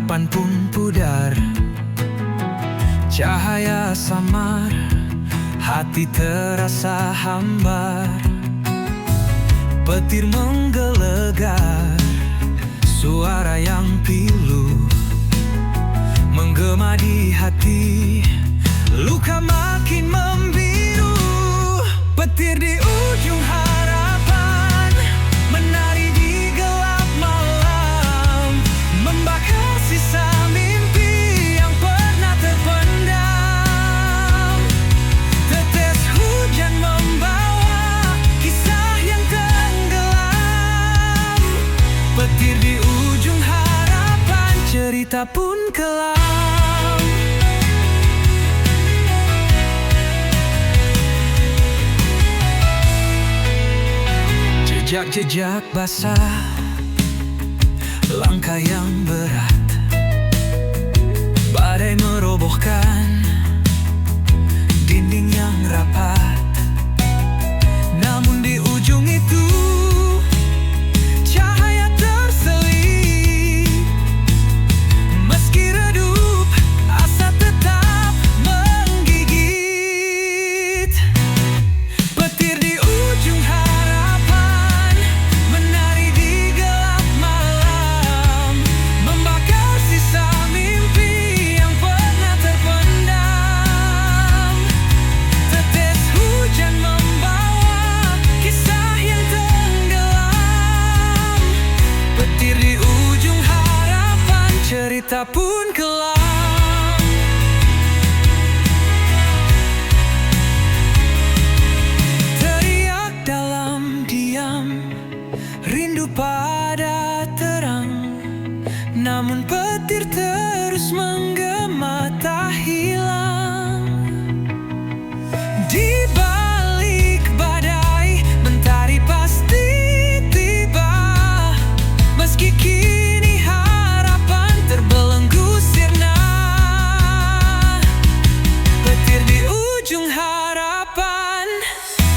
harapan pun pudar. Cahaya samar, hati terasa hambar. Petir menggelegar, suara yang pilu menggema di hati. Luka makin membiru. Petir di ujung harapan menari di gelap malam, membakar sisa mimpi yang pernah terpendam. Tetes hujan membawa kisah yang tenggelam. Petir di ujung harapan, cerita pun kelam. Jejak-jejak basah, langkah yang berat, badai merobohkan dinding yang rapat. Namun di ujung itu cahaya terselip. Meski redup, asa tetap menggigit. Petir di ujung harapan menari di gelap malam, membakar sisa mimpi yang pernah terpendam. Tetes hujan membawa kisah yang tenggelam. Petir di ujung harapan, cerita pun kelam. Teriak dalam diam, rindu pada terang. Namun petir terus menggema tak hilang. Di balik badai, mentari pasti tiba. Meski kini harapan terbelenggu sirna. Petir di ujung harapan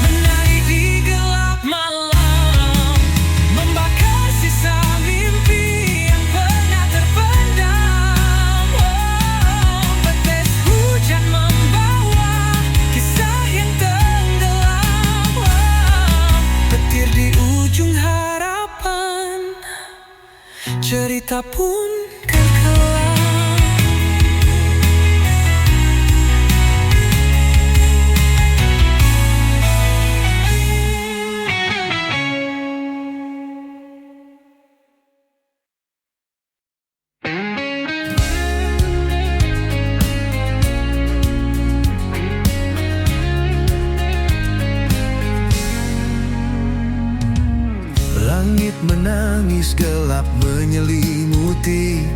menari di gelap malam, membakar sisa mimpi yang pernah terpendam. Tetes hujan membawa kisah yang tenggelam. Petir di ujung harapan, cerita pun terkelam. Langit menangis gelap menyelimuti.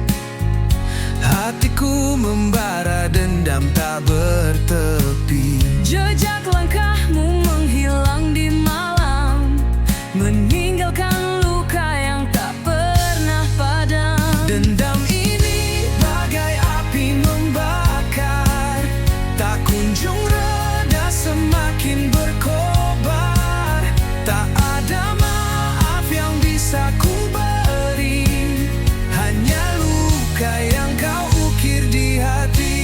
Hatiku membara dendam tak bertepi. Jejak langkahmu menghilang di malam, meninggalkan luka yang tak pernah padam. Dendam ini bagai api membakar, tak kunjung reda, semakin berkobar. Tak ada maaf yang bisa ku beri, hanya luka yang kau ukir di hati.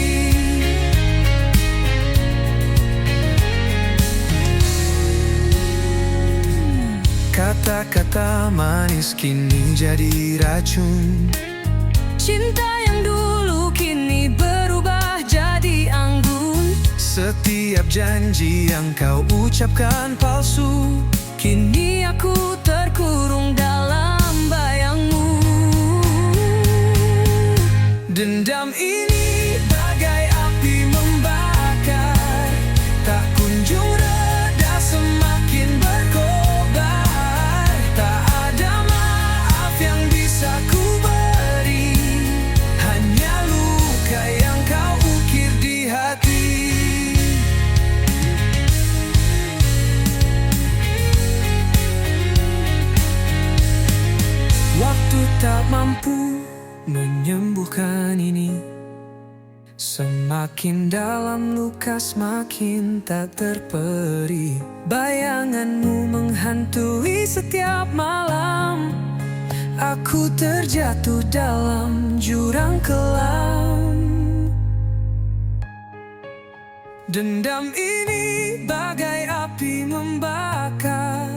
Kata-kata manis kini jadi racun. Cinta yang dulu kini berubah jadi anggun. Setiap janji yang kau ucapkan palsu, Kini aku terkurung dalam bayangmu. dendam ini bagai api membakar, tak kunjung reda, semakin berkobar. Tak ada maaf yang bisa ku beri, hanya luka yang kau ukir di hati. Waktu tak mampu menyembuhkan ini. Semakin dalam luka semakin tak terperi. Bayanganmu menghantui setiap malam. Aku terjatuh dalam jurang Dendam ini bagai api membakar,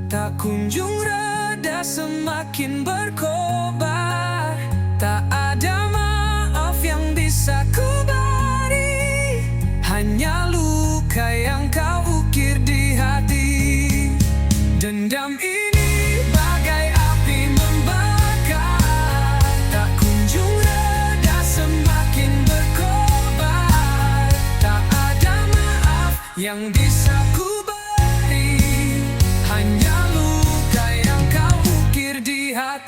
tak kunjung reda, semakin berkobar. Tak ada maaf yang bisa ku beri, hanya luka yang kau ukir di hati. Dendam ini bagai api membakar, tak kunjung reda, semakin berkobar. Tak ada maaf yang bisa ku beri, hanya luka yang kau ukir di hati.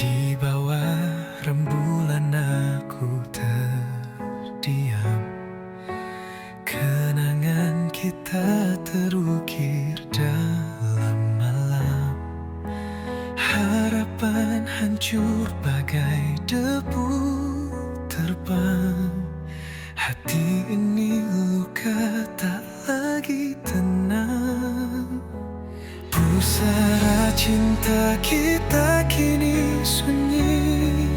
Di bawah rembulan aku terdiam, kenangan kita terukir dalam malam. Harapan hancur bagai debu terbang. Hati ini luka tak lagi tenang. Pusara cinta kita kini sunyi,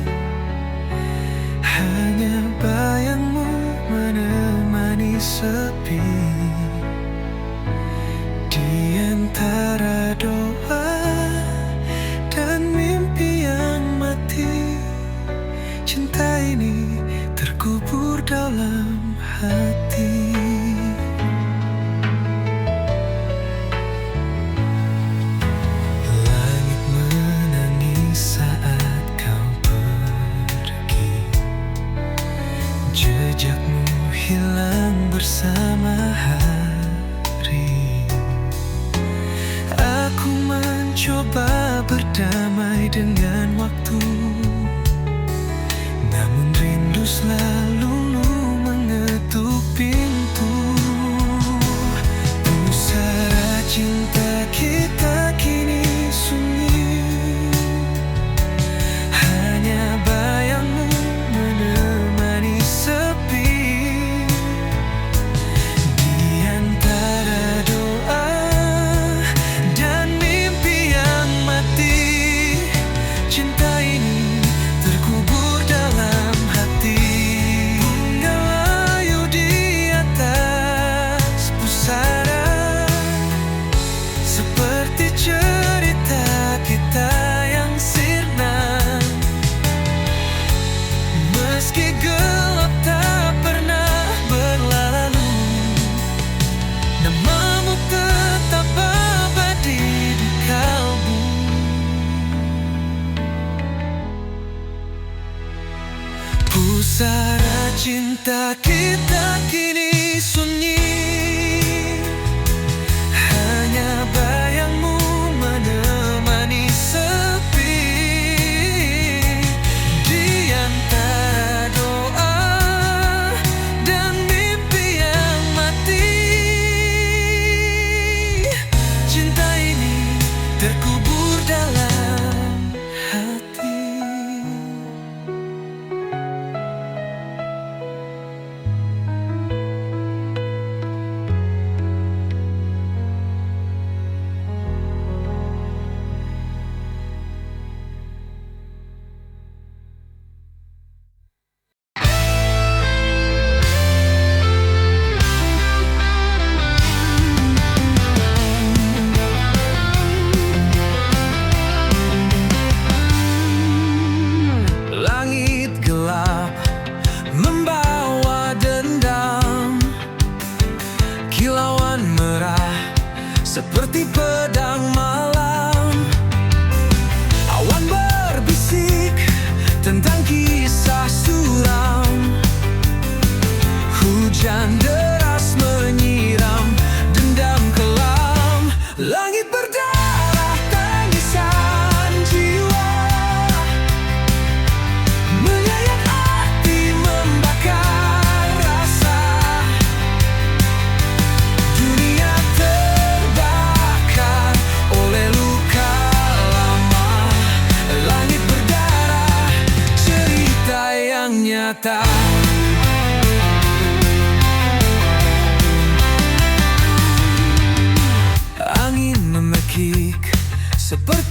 hanya bayangmu menemani sepi. Di antara doa dan mimpi yang mati, cinta ini terkubur dalam hati. Langit menangis saat kau pergi, jejakmu hilang bersama hari. Aku mencoba berdamai dengan waktu, namun rindu selalu mengetuk pintu. Pusara cinta kita kini sunyi, hanya bayangmu menemani sepi. Di antara doa dan mimpi yang mati, cinta ini terkubur dalam hati. Bunga layu di atas pusara, seperti cerita kita yang sirna. Meski gelap tak pernah berlalu, namamu tetap abadi di kalbu. Pusara cinta kita kini sunyi, hanya bayangmu menemani sepi. Di antara doa dan mimpi yang mati, cinta ini terkubur dalam hati.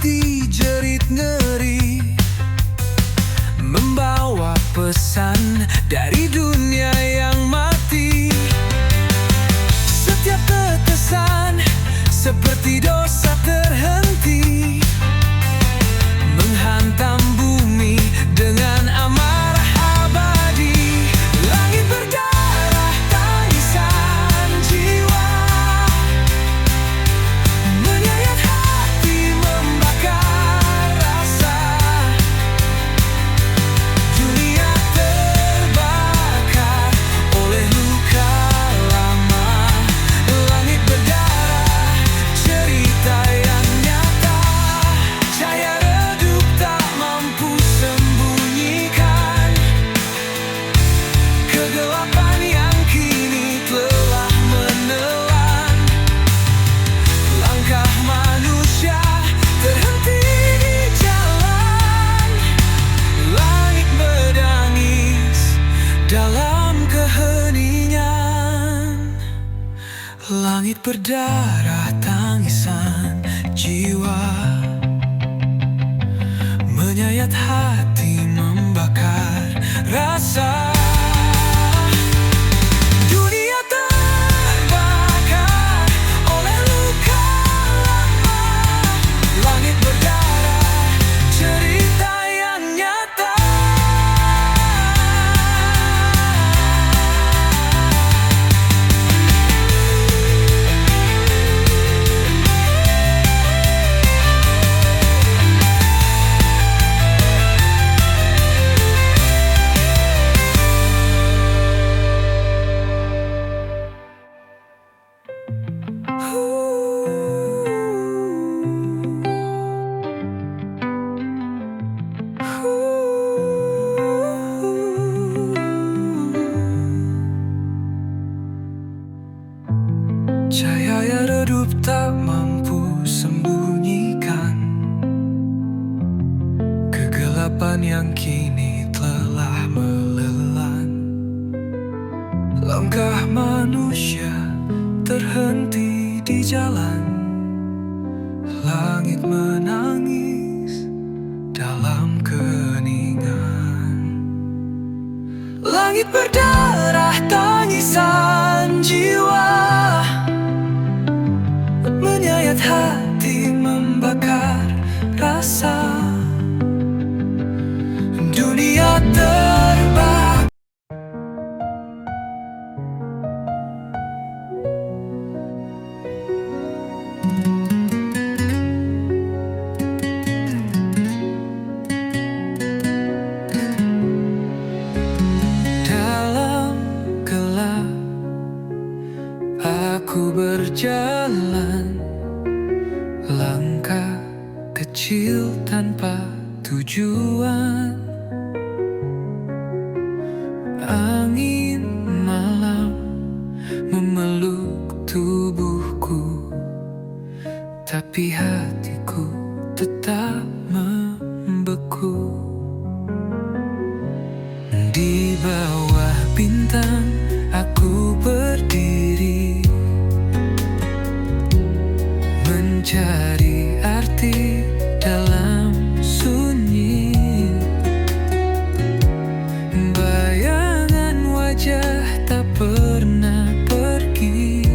hati jerit ngeri, membawa pesan dari dunia yang mati. Setiap tetesan seperti dosa terhenti, menghantam bumi dengan amarah abadi. Langit berdarah tangisan jiwa, menyayat hati, membakar rasa. Dunia terbakar oleh luka lama. Langit berdarah, cerita yang nyata. Cahaya redup tak mampu sembunyikan kegelapan yang kini telah menelan. Langkah manusia terhenti di jalan. Langit berdangis dalam keheningan. Langit berdarah tangisan jiwa, menyayat hati, membakar rasa. Dunia terbakar oleh luka lama. Langit berdarah, cerita yang nyata. Cahaya redup tak mampu sembunyikan kegelapan yang kini telah melelan. Langkah manusia terhenti di jalan. Langit menangis dalam keheningan. Langit berdarah tangisan jiwa, menyayat hati, membakar rasa. Dunia terbakar. Dalam gelap aku berjalan, langkah kecil tanpa tujuan. Angin malam memeluk tubuhku, tapi hatiku tetap membeku. Di bawah bintang aku berdiri, mencari arti dalam sunyi. Bayangan wajah tak pernah pergi,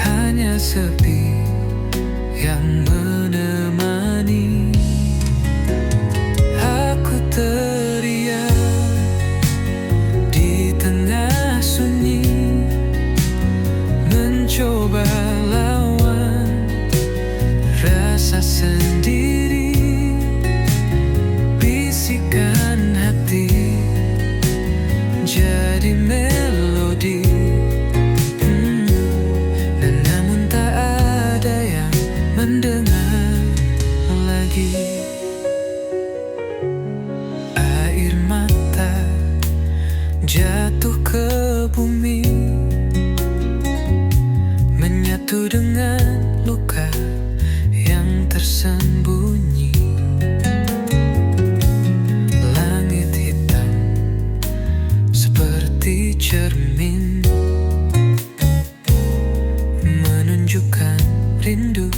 hanya sepi yang menemani. Aku teriak di tengah sunyi, mencoba lawan rasa sendiri. Bisikan hati jadi melodi, dan namun tak ada yang mendengar lagi. Air mata jatuh ke bumi, menyatu dengan luka yang tersembunyi. Langit hitam seperti cermin, menunjukkan rindu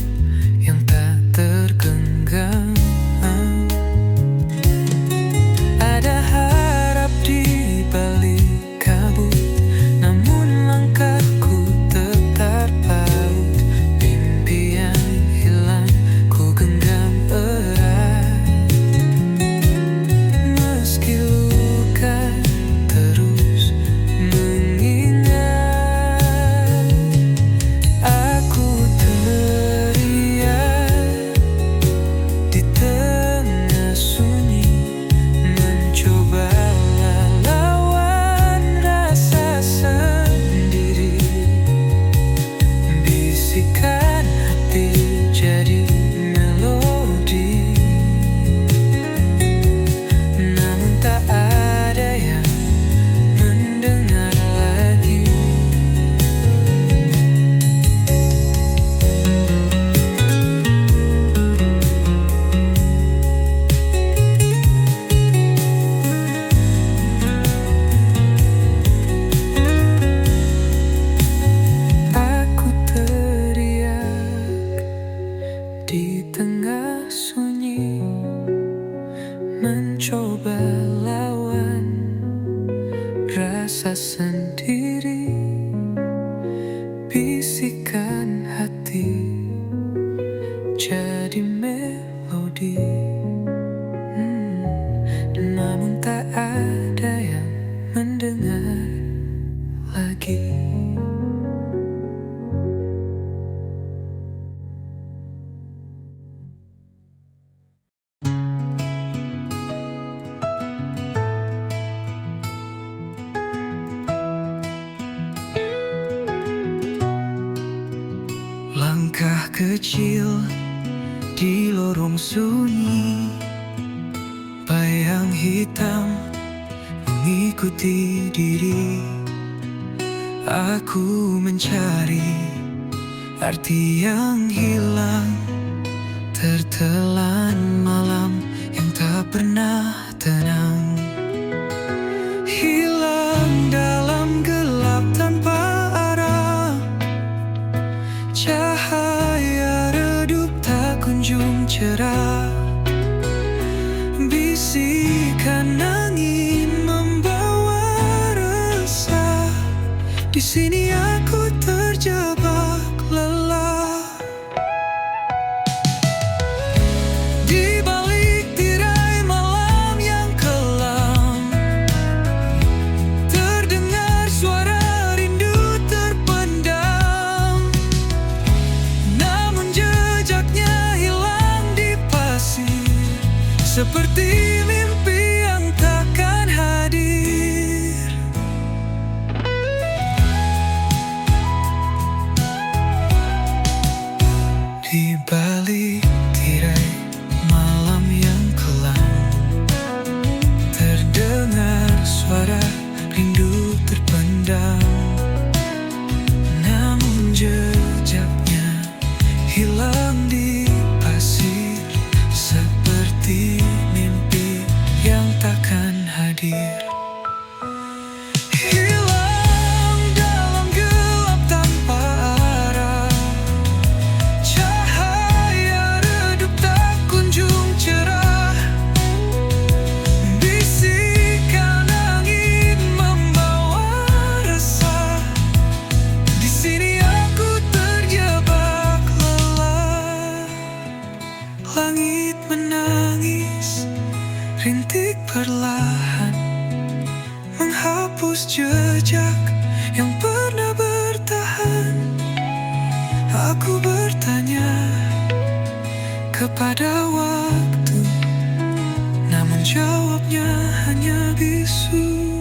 Di tengah sunyi mencoba lawan rasa sendiri, bisikan hati jadi melodi. Namun tak ada yang mendengar lagi. Langkah kecil di lorong sunyi, bayang hitam mengikuti diri. Aku mencari arti yang hilang, tertelan malam yang tak pernah tenang. Hilang dalam gelap tanpa arah, cahaya redup tak kunjung cerah. Bisikan angin membawa resah, di sini aku terjebak lelah. Di balik tirai malam yang kelam, terdengar suara rindu terpendam. Namun jejaknya hilang di pasir, seperti mimpi yang takkan hadir. Di balik tirai malam yang kelam, terdengar suara rindu terpendam. Namun jejaknya hilang di pasir, seperti mimpi yang takkan hadir. Hilang dalam gelap tanpa arah, cahaya redup tak kunjung cerah. Bisikan angin membawa resah, di sini aku terjebak lelah. Langit menangis, rintik perlahan menghapus jejak yang pernah bertahan. Aku bertanya kepada waktu, namun jawabnya hanya bisu.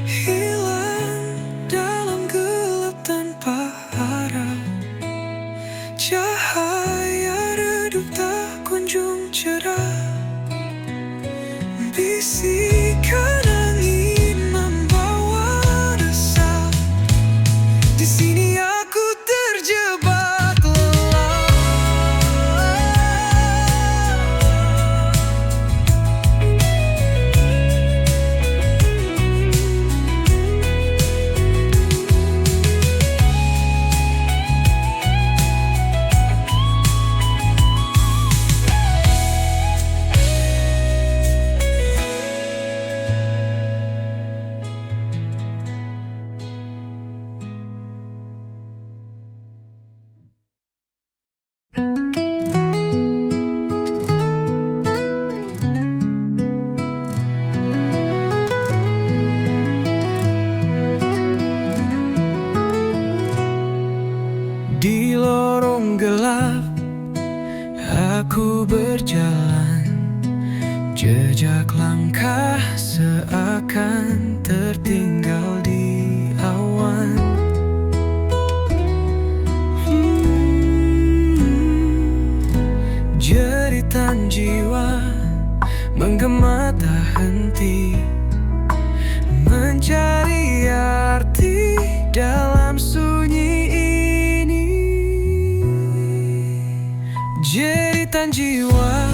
Hilang dalam gelap tanpa arah, cahaya redup tak kunjung cerah. Bisikan angin membawa resah, di sini aku terjebak lelah. Di lorong gelap aku berjalan, jejak langkah seakan tertinggal di awan. Jeritan jiwa menggema tak henti, mencari arti dalam sunyi ini. Jeritan jiwa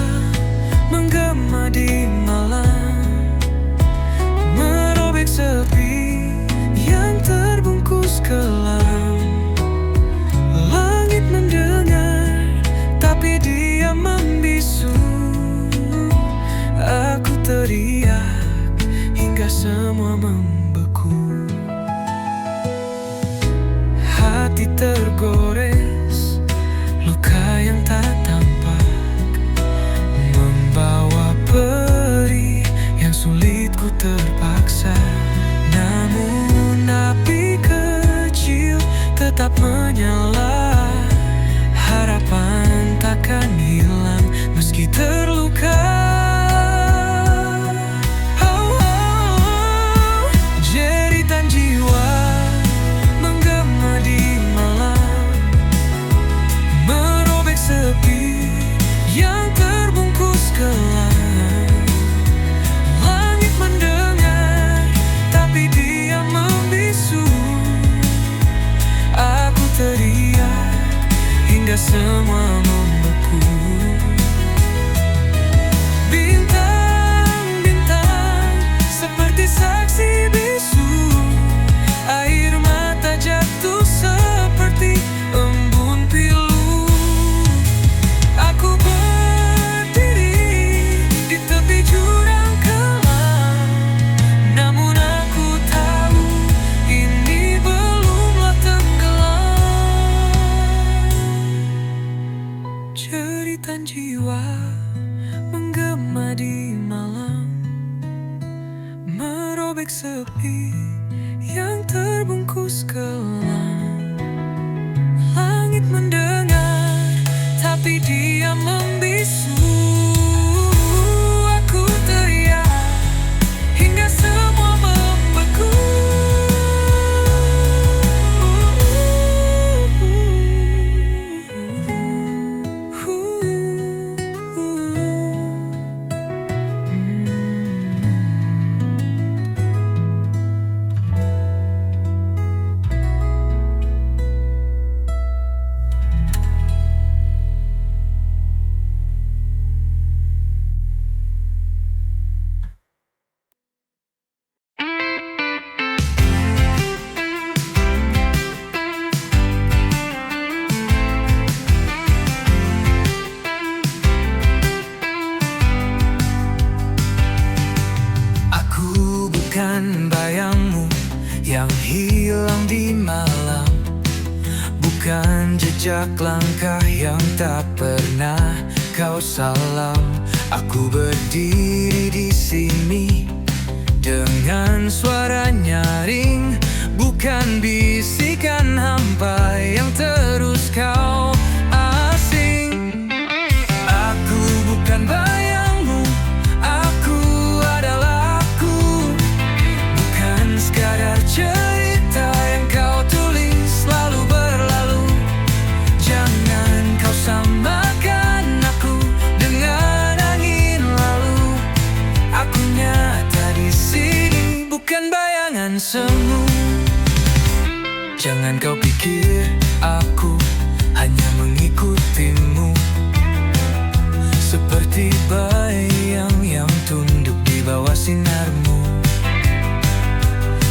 menggema di malam, merobek sepi yang terbungkus kelam. Langit hingga semua membeku. Bintang-bintang seperti saksi bisu, air mata jatuh seperti embun pilu. Aku berdiri di tepi jurang kelam, namun aku tahu ini belumlah tenggelam. Jeritan jiwa menggema di malam, merobek sepi yang terbungkus kelam. Langit mendengar, tapi dia membisu. Aku teriak hingga semua membeku. Aku bukan bayangmu yang hilang di malam, bukan jejak langkah yang tak pernah kau salam. Aku berdiri di sini dengan suara nyaring, bukan bisikan hampa yang terus kau asing. Aku bukan bayangmu, aku adalah aku, bukan sekadar cerita yang kau tulis lalu berlalu. Jangan kau samakan aku dengan angin lalu. Aku nyata di sini, bukan bayangan semu. Jangan kau pikir aku hanya mengikutimu, seperti bayang yang tunduk di bawah sinarmu.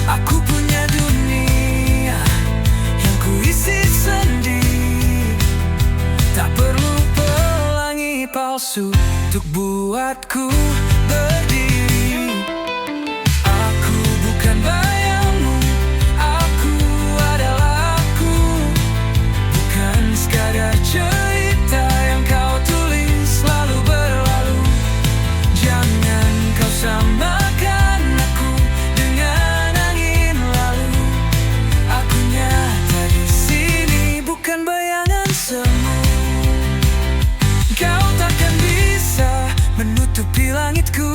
Aku punya dunia yang kuisi sendiri, tak perlu pelangi palsu untuk buatku berdiri. Aku bukan bayangmu, aku adalah aku, bukan sekadar cerita yang kau tulis lalu berlalu. Jangan kau samakan aku dengan angin lalu. Aku nyata di sini, bukan bayangan semu. Kau takkan bisa menutupi langitku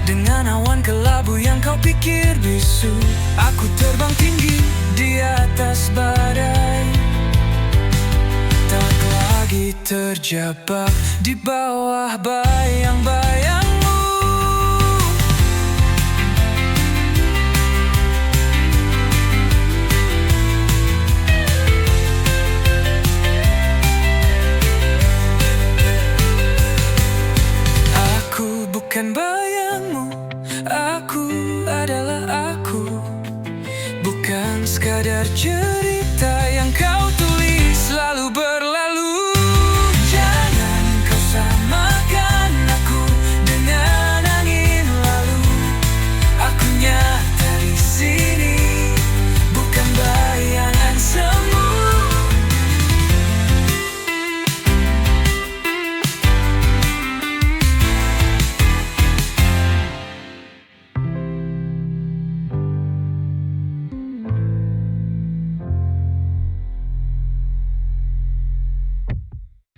dengan awan kelabu yang kau pikir bisu. Aku terbang tinggi di atas badai, tak lagi terjebak di bawah bayang-bayangmu. Aku bukan bayangmu, aku adalah aku, bukan sekadar cerita yang kau tulis lalu berlalu. Jangan kau samakan aku dengan angin lalu. Aku nyata di sini, bukan bayangan semu.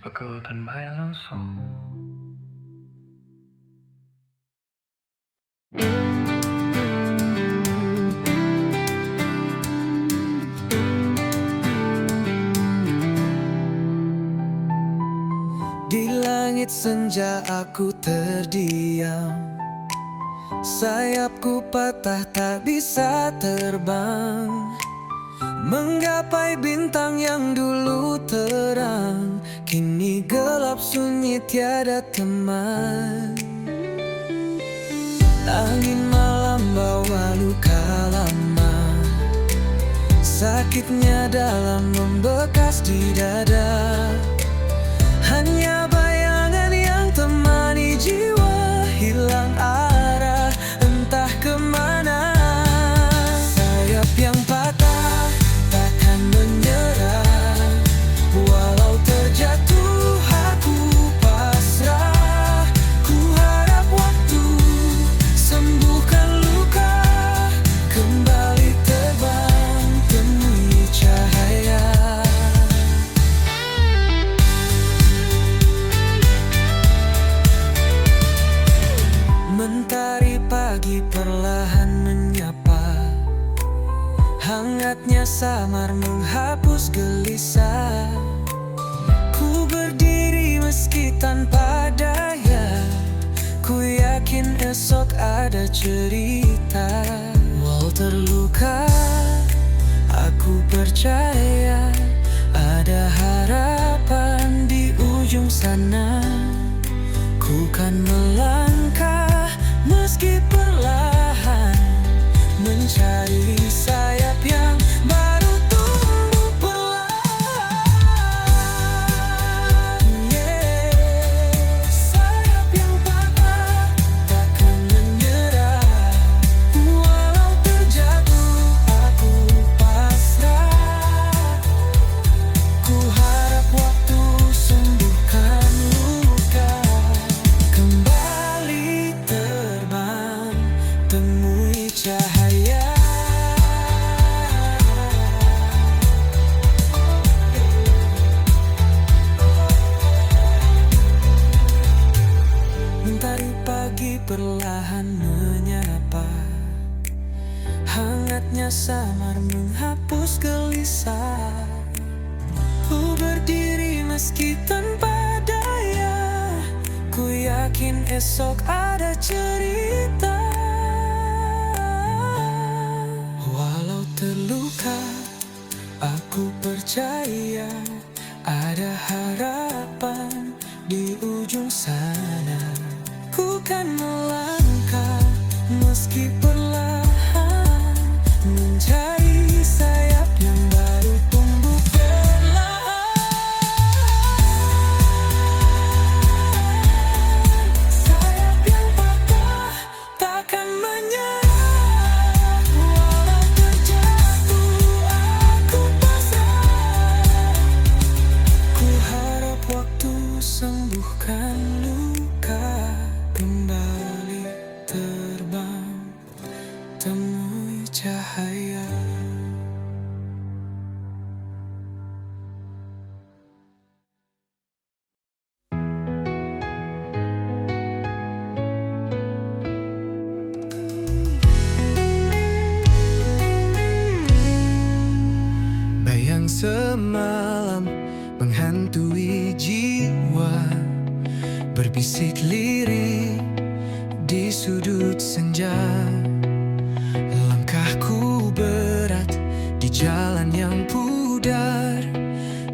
Bukan bayangan semu. Di langit senja aku terdiam, sayapku patah tak bisa terbang, menggapai bintang yang dulu terang. tiada teman. Angin malam bawa luka lama, sakitnya dalam membekas di dada. Hanya bayangan yang temani jiwa, hilang arah entah kemana. Sayap yang patah takkan menyerah, walau terjatuh aku pasrah. Ku harap waktu sembuhkan luka, kembali terbang temui cahaya. Mentari pagi perlahan menyapa, hangatnya samar menghapus gelisah. Ku berdiri meski tanpa daya, ku yakin esok ada cerita. Walau terluka, aku percaya ada harapan di ujung sana. Ku kan melangkah meski perlahan, mencari sayap yang baru tumbuh perlahan. Sayap yang patah takkan menyerah, walau terjatuh aku pasrah. Ku harap waktu sembuhkan luka, kembali terbang temui cahaya. Mentari pagi perlahan menyapa, hangatnya samar menghapus gelisah. Ku berdiri meski tanpa daya, ku yakin esok ada cerita. Walau terluka, aku percaya ada harapan di ujung sana. Ku kan melangkah meski perlahan, mencari sayap yang baru tumbuh perlahan. Sayap yang patah takkan menyerah, walau terjatuh aku pasrah. Ku harap waktu sembuhkan luka, kembali terbang temui cahaya. Bayang semalam menghantui jiwa, berbisik lirik di sudut senja. Langkahku berat di jalan yang pudar,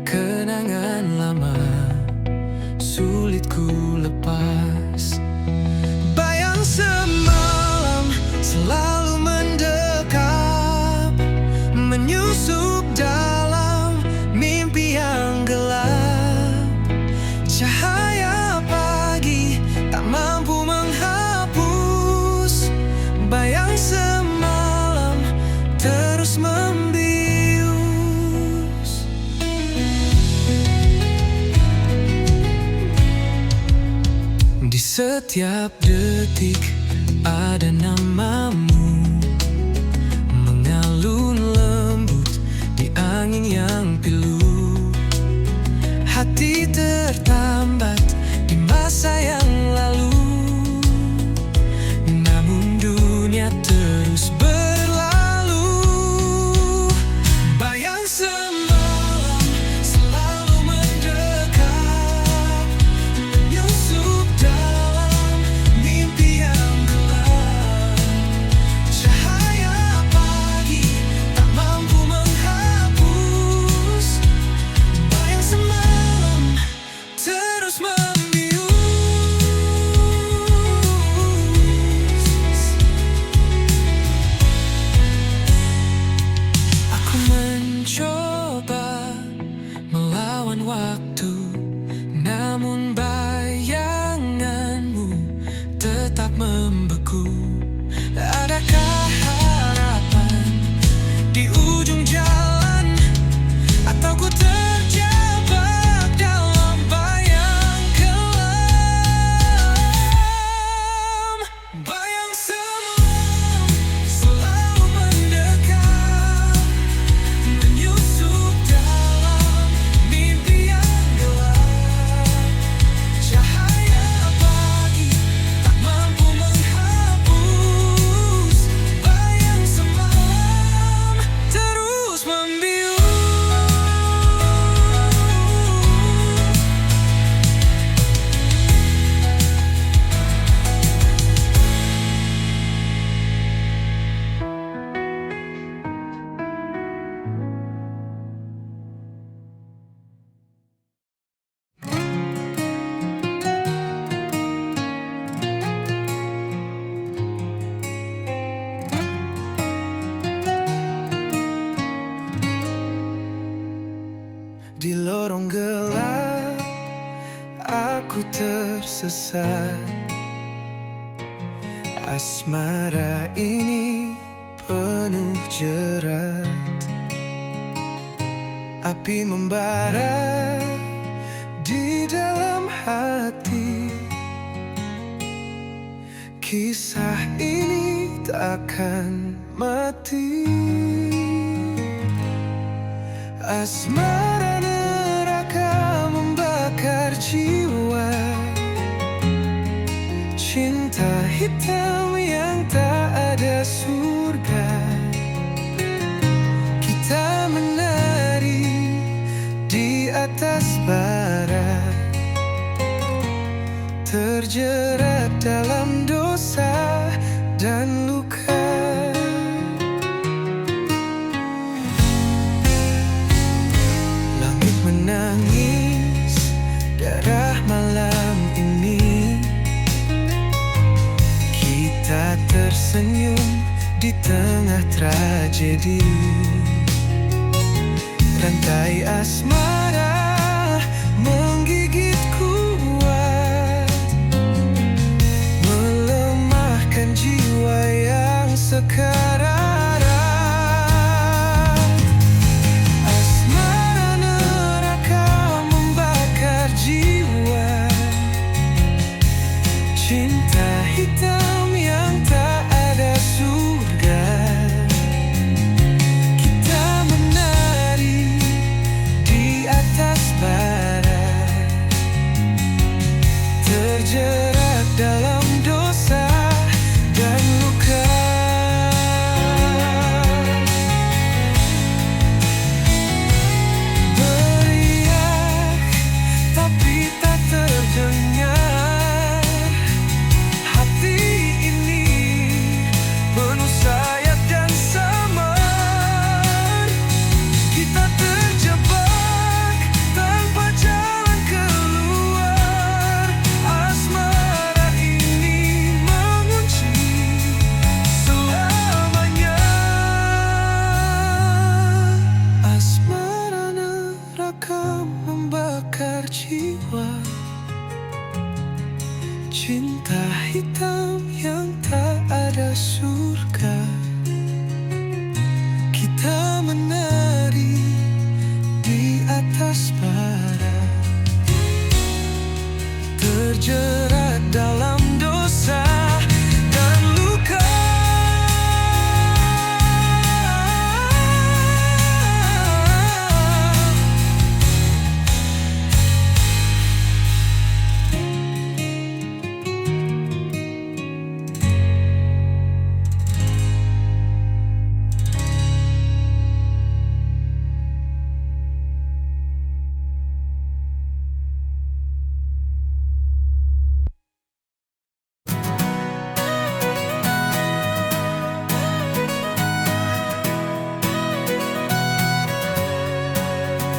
kenangan lama sulit ku lepas. Bayang semalam selalu mendekap, menyusup dalam mimpi yang gelap. Cahaya pagi tak mampu menghapus, bayang semalam terus membius. Di setiap detik ada namamu, mengalun lembut di angin yang pilu. Hati tertambat di masa yang lalu, namun dunia terus berlalu. Bayang semalam selalu mendekat, menyusup dalam mimpi yang gelap. Cahaya pagi tak mampu menghapus, bayang semalam terus melawan waktu, namun bayanganmu tetap membeku. Adakah harapan di ujung jalan, atau ku terjebak dalam bayang kelam? Bayang semalam selalu mendekat, menyusup dalam mimpi yang gelap. Cahaya pagi tak mampu menghapus bayang semalam, terus membius. Di lorong gelap aku tersesat. Asmara ini penuh jerat. Api membara di dalam hati. Kisah ini takkan mati. Asmara neraka membakar jiwa. Cinta hitam yang tak ada surga. Kita menari di atas bara, terjerat dalam dosa dan luka. Menangis darah malam ini. Kita tersenyum di tengah tragedi. Rantai asmara menggigit kuat, melemahkan jiwa yang sekarat. Cinta hitam yang tak ada surga. Kita menari di atas bara, terjerat dalam dosa dan luka. Beriak tapi tak terdengar. Membakar jiwa. Cinta hitam yang tak ada surga. Kita menari di atas bara, terjerat dalam dosa dan luka.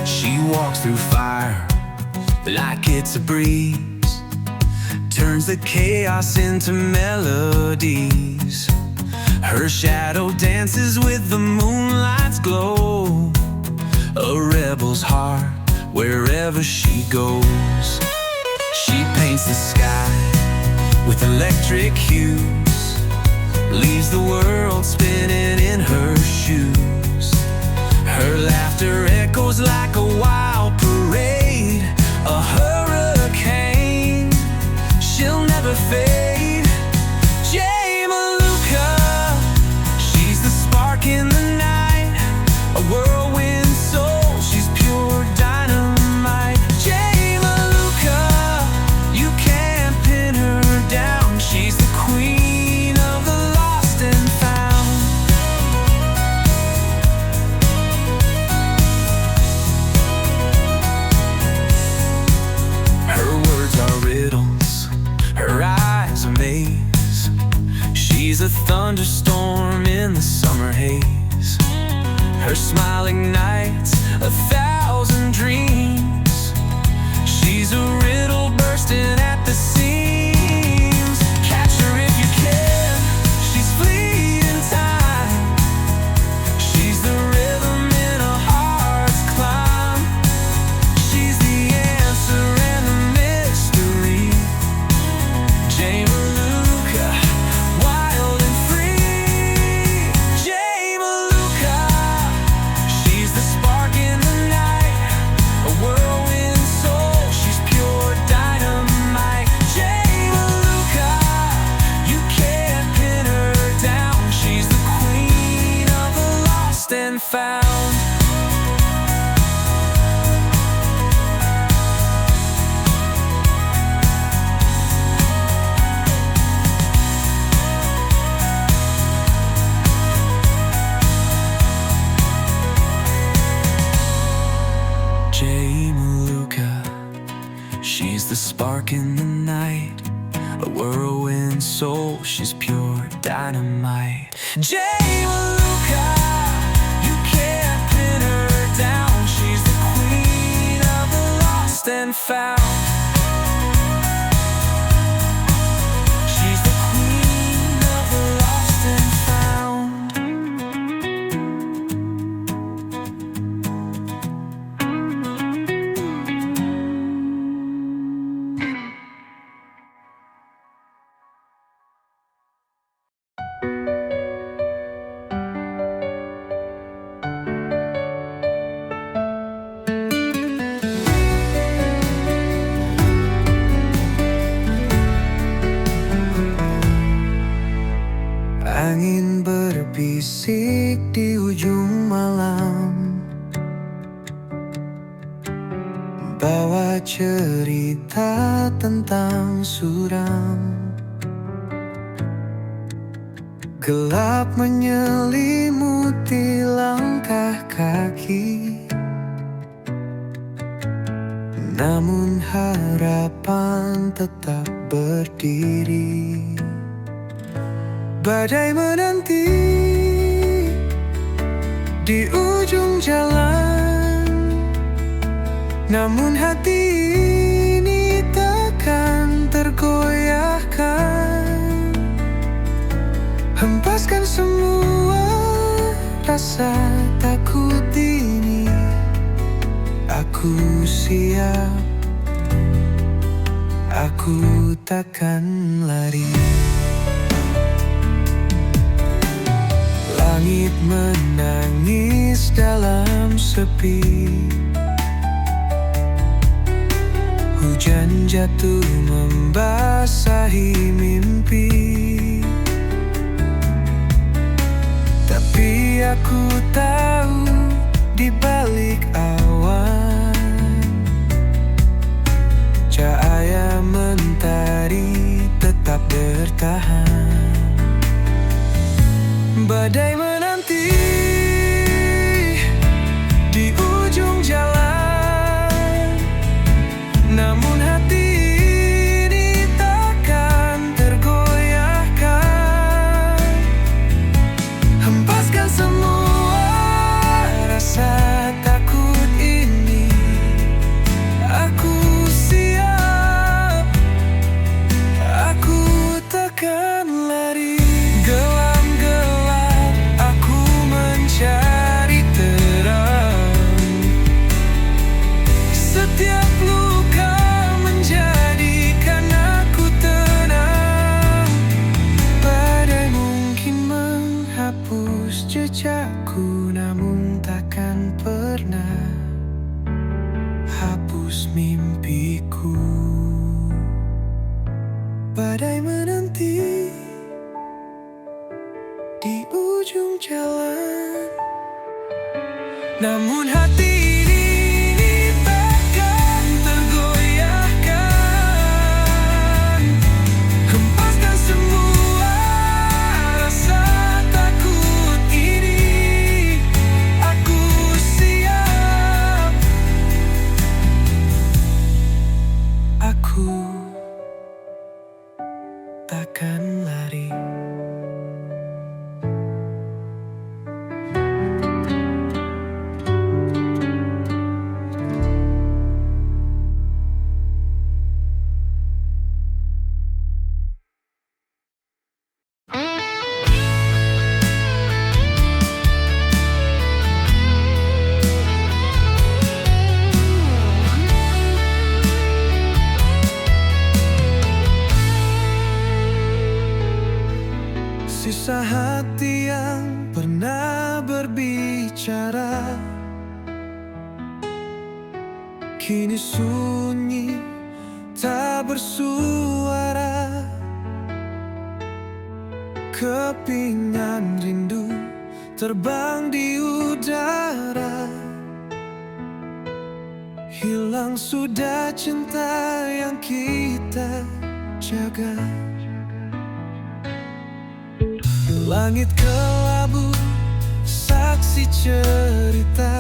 She walks through fire like it's a breeze, turns the chaos into melodies. Her shadow dances with the moonlight's glow. A rebel's heart wherever she goes. She paints the sky with electric hues, leaves the world spinning in her shoes. Her laughter echoes like a wild parade, a hurricane, she'll never fade. Jay Maluka, she's the spark in the night, a whirlwind soul, she's pure dynamite. Jay Maluka, you can't pin her down, she's the queen of the lost and found. Her words are riddles, her eyes a maze. She's a thunderstorm in the summer haze. Her smile ignites 1,000 dreams. She's a riddle bursting at the seams. Catch her if you can, she's fleeing time. She's the rhythm in a heart's climb. She's the answer and the mystery. Jay Maluka, wild and free. Jay Maluka, she's the spark in the night, a whirlwind soul, she's pure dynamite. Jay Maluka, you can't pin her down, she's the queen of the lost and found. Jay Maluka, she's the spark in the night, a whirlwind soul, she's pure dynamite. Jay Maluka, you can't pin her down, she's the queen of the lost and found. She's the queen of the lost and found. Angin berbisik di ujung malam, bawa cerita tentang suram. Gelap menyelimuti langkah kaki, namun harapan tetap berdiri. Badai menanti di ujung jalan, namun hati ini takkan tergoyahkan. Hempaskan semua rasa takut ini, aku siap, aku takkan lari. Langit menangis dalam sepi, hujan jatuh membasahi mimpi. Tapi aku tahu di balik awan, cahaya mentari tetap bertahan. Badai menanti di ujung jalan, namun hati ini takkan tergoyahkan. Hempaskan semua rasa takut ini, aku siap, aku takkan lari. Gelam-gelap aku mencari terang, mimpiku. Badai menanti di ujung jalan, namun hati ini takkan tergoyahkan. Hempaskan semua rasa takut ini, aku siap. Aku takkan lari. Sisa hati yang pernah berbicara kini sunyi, tak bersuara. Kepingan rindu terbang di udara. Hilang sudah cinta yang kita jaga. Langit kelabu, saksi cerita.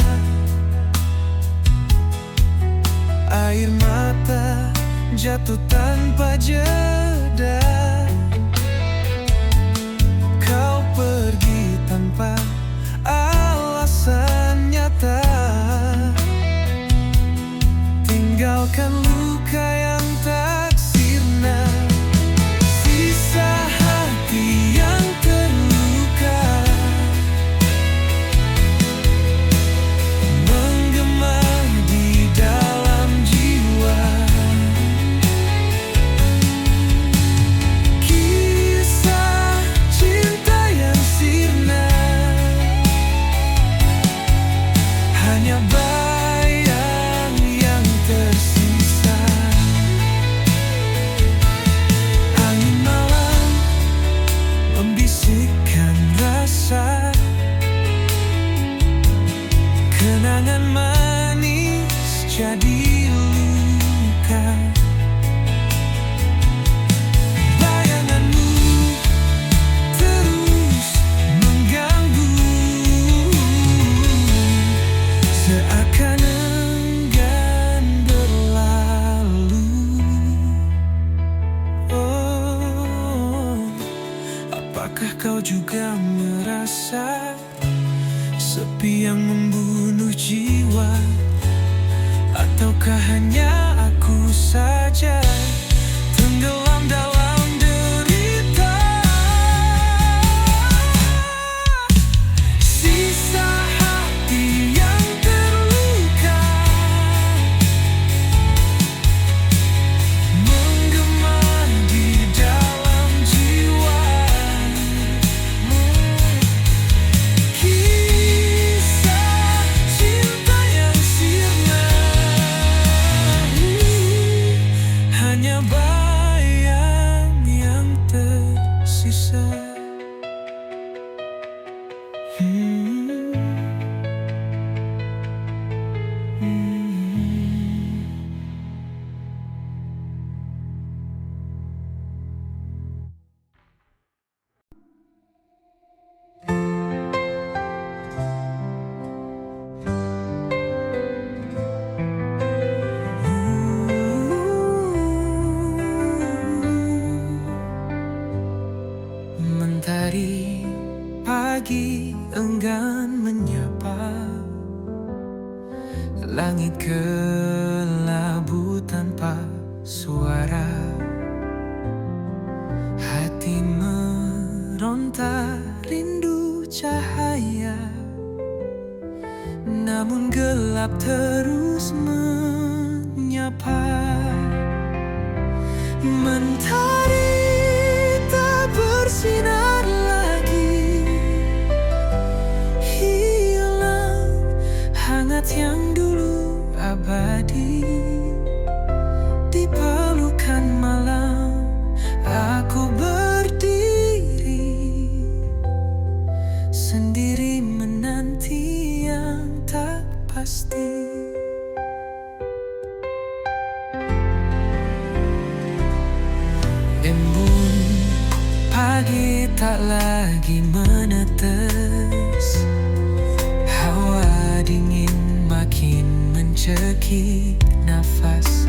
Air mata jatuh tanpa jeda. Kau pergi tanpa alasan nyata, tinggalkan luka yang tak sirna. Sisa hati yang terluka menggema di dalam jiwa. Kisah cinta yang sirna hanya bayang yang tersisa. Angin malam membisikkan rasa, kenangan manis jadi luka. Bayanganmu terus mengganggu, seakan enggan berlalu. Oh, apakah kau juga merasa sepi yang membunuh jiwa? Ataukah hanya aku saja tenggelam dalam derita? Sisa hati yang terluka menggema di dalam jiwa. Kisah cinta yang sirna hanya bayang yang tersisa. Mentari pagi enggan menyapa, langit kelabu tanpa suara. Hati meronta rindu cahaya, namun gelap terus menyapa. Mentari tak bersinar lagi, hilang hangat yang dulu abadi. Pagi tak lagi menetes, hawa dingin makin mencekik nafas.